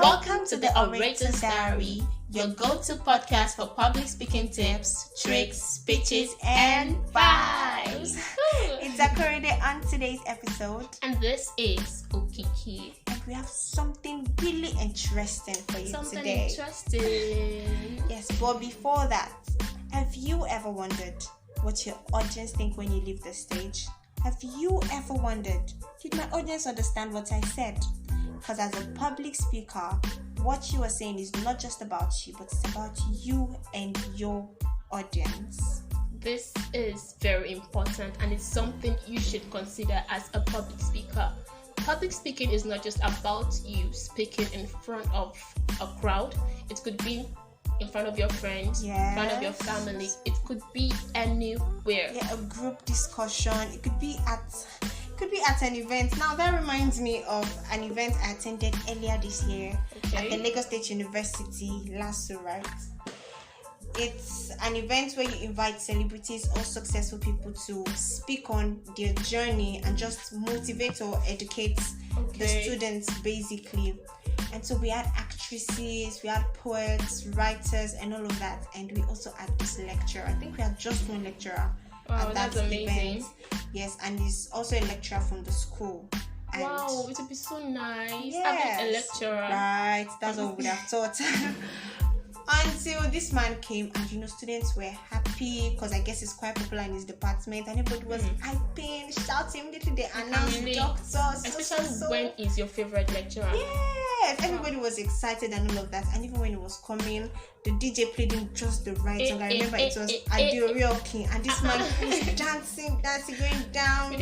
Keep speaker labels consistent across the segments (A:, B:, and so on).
A: Welcome to the Orators Diary, your go-to podcast for public speaking tips, tricks, speeches, and vibes.
B: It's Korede on today's episode.
A: And this is Okiki.
B: And we have something really interesting for you today.
A: Interesting.
B: Yes, but before that, have you ever wondered what your audience think when you leave the stage? Have you ever wondered, did my audience understand what I said? Because as a public speaker, what you are saying is not just about you, but it's about you and your audience.
A: This is very important, and it's something you should consider as a public speaker. Public speaking is not just about you speaking in front of a crowd. It could be in front of your friends, in front of your family. It could be anywhere.
B: Yeah, a group discussion. It could be at an event. Now that reminds me of an event I attended earlier this year at the Lagos State University, LASU, right? It's an event where you invite celebrities or successful people to speak on their journey and just motivate or educate the students basically. And so we had actresses, we had poets, writers, and all of that. And we also had this lecturer. I think we had just one lecturer at that event. Yes, and he's also a lecturer from the school. And
A: wow, it would be so nice
B: yes,
A: having a lecturer.
B: Right, that's what we would have thought. Until this man came, and students were happy because I guess he's quite popular in his department, and everybody was hyping, shouting. Immediately they announced doctors.
A: Especially when is your favorite lecturer?
B: Yes, everybody was excited and all of that. And even when it was coming, the DJ played in just the right song. I remember it was Adio King, and this man was dancing, going down,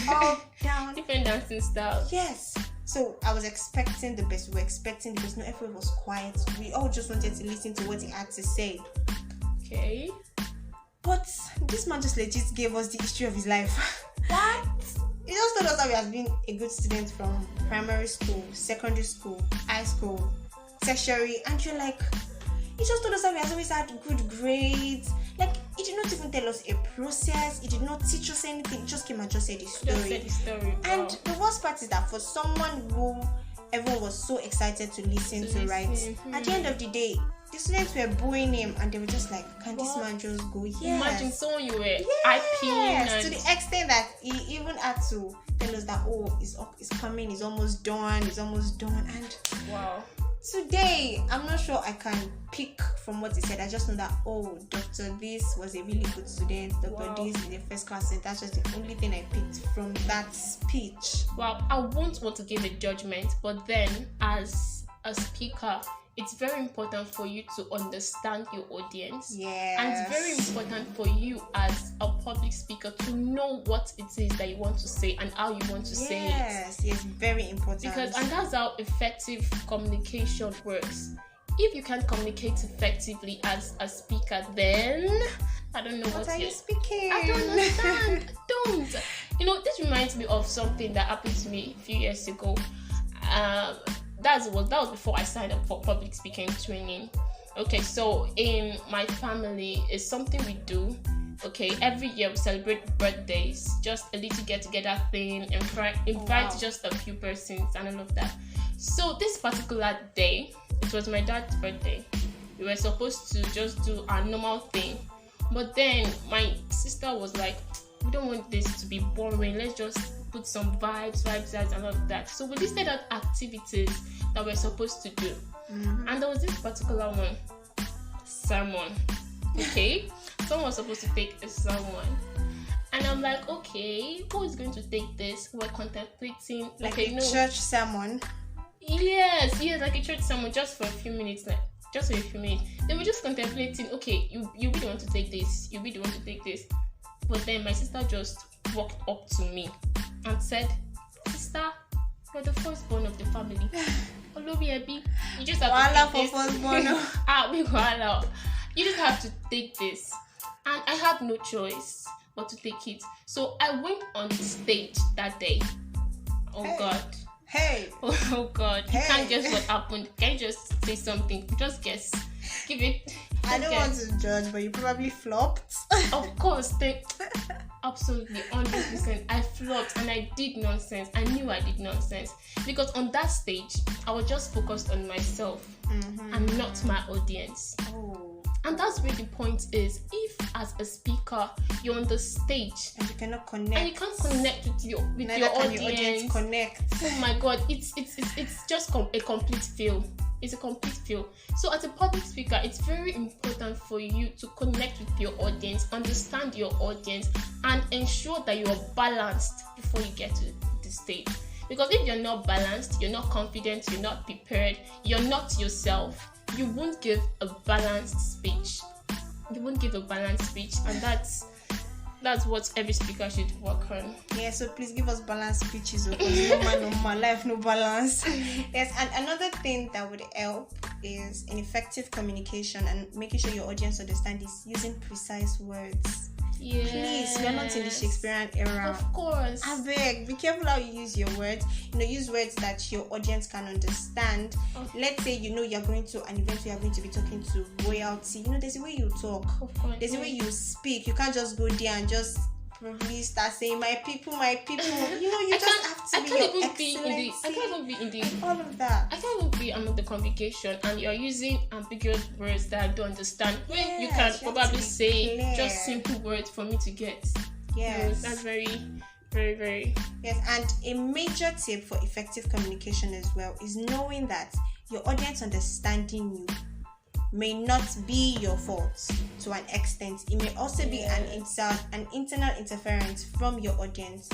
B: up, down.
A: Different dancing styles.
B: Yes. So I was expecting the best. We were expecting the best. No, everyone was quiet. We all just wanted to listen to what he had to say.
A: Okay.
B: But this man just legit gave us the history of his life.
A: What?
B: He just told us that we have been a good student from primary school, secondary school, high school, tertiary, and you're like, he just told us that we have always had good grades. Like, he did not even tell us a process. He did not teach us anything. He just came and just said his story. And the worst part is that for someone who everyone was so excited to listen to, right? At the end of the day, the students were booing him, and they were just like, can this man just go? Yes.
A: Imagine someone you were hyping.
B: To the extent that he even had to tell us that, it's coming, it's almost done. And
A: wow.
B: Today, I'm not sure I can pick from what he said. I just know that, Dr. This was a really good student. Dr. This is a first class student. That's just the only thing I picked from that speech.
A: Well, I won't want to give a judgment, but then as a speaker, it's very important for you to understand your audience.
B: Yes.
A: And it's very important for you as a public speaker to know what it is that you want to say and how you want to say it.
B: Yes, very important.
A: And that's how effective communication works. If you can't communicate effectively as a speaker, then I don't know what
B: are you speaking?
A: I don't understand. This reminds me of something that happened to me a few years ago. That was before I signed up for public speaking training. Okay, so in my family, it's something we do. Okay, every year we celebrate birthdays, just a little get-together thing, invite just a few persons and all of that. So this particular day, it was my dad's birthday. We were supposed to just do our normal thing, but then my sister was like, we don't want this to be boring. Let's just put some vibes and all of that. So we listed out activities that we're supposed to do. And there was this particular one, sermon. Okay, someone was supposed to take a sermon, and I'm like, okay, who is going to take this? We're contemplating
B: like a church sermon.
A: Yes, like a church sermon, just for a few minutes, They were just contemplating. Okay, you really want to take this? You really want to take this? But then my sister just walked up to me and said, "Sister, you're the firstborn of the family. You just have to take this." You just have to take this. And I had no choice but to take it. So I went on stage that day. God.
B: Hey.
A: Oh God. You can't guess what happened. Can you just say something? Just guess. Give it.
B: I don't want to judge, but you probably flopped.
A: Of course, absolutely 100%. I flopped and I did nonsense. I knew I did nonsense because on that stage I was just focused on myself and not my audience. And that's where the point is. If as a speaker you're on the stage
B: and you cannot connect,
A: and you can't connect with your audience
B: connect.
A: Oh my God, it's just a complete fail. It's a complete fail. So as a public speaker, it's very important for you to connect with your audience, understand your audience, and ensure that you are balanced before you get to the stage. Because if you're not balanced, you're not confident, you're not prepared, you're not yourself, you won't give a balanced speech. And that's what every speaker should work on.
B: Yeah, so please give us balanced speeches, because no life, no balance. Yes, and another thing that would help is an effective communication and making sure your audience understands is using precise words.
A: Yes.
B: Please, we are not in the Shakespearean era.
A: Of course.
B: I beg, be careful how you use your words. Use words that your audience can understand. Okay. Let's say you're going to an event where you're going to be talking to royalty. There's a way you talk.
A: Of course.
B: There's a way you speak. You can't just go there and just probably start saying my people. You just have to be your excellency.
A: I can't even be in the
B: all of that.
A: I can't even be among the congregation and you're using ambiguous words that I don't understand. When you can probably say clear. Just simple words for me to get.
B: Yes.
A: That's very, very, very.
B: Yes, and a major tip for effective communication as well is knowing that your audience understanding you may not be your fault to an extent. It may also be an internal interference from your audience.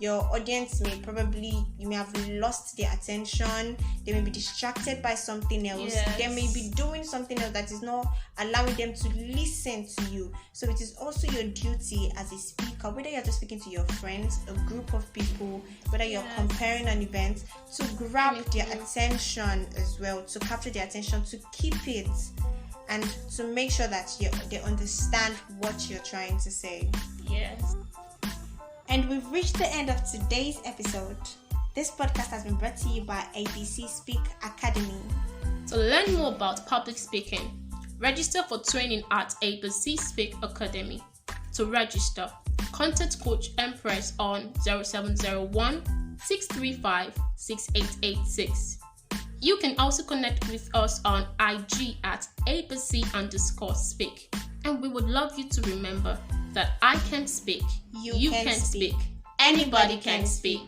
B: Your audience you may have lost their attention. They may be distracted by something else.
A: Yes.
B: They may be doing something else that is not allowing them to listen to you. So it is also your duty as a speaker, whether you're just speaking to your friends, a group of people, whether you're comparing an event, to grab their attention as well, to capture their attention, to keep it, and to make sure that they understand what you're trying to say.
A: Yes.
B: And we've reached the end of today's episode. This podcast has been brought to you by ABC Speak Academy.
A: To learn more about public speaking, register for training at ABC Speak Academy. To register, contact Coach Empress on 0701 635 6886. You can also connect with us on IG at ABC_speak. And we would love you to remember that I can speak, you can speak, anybody can speak.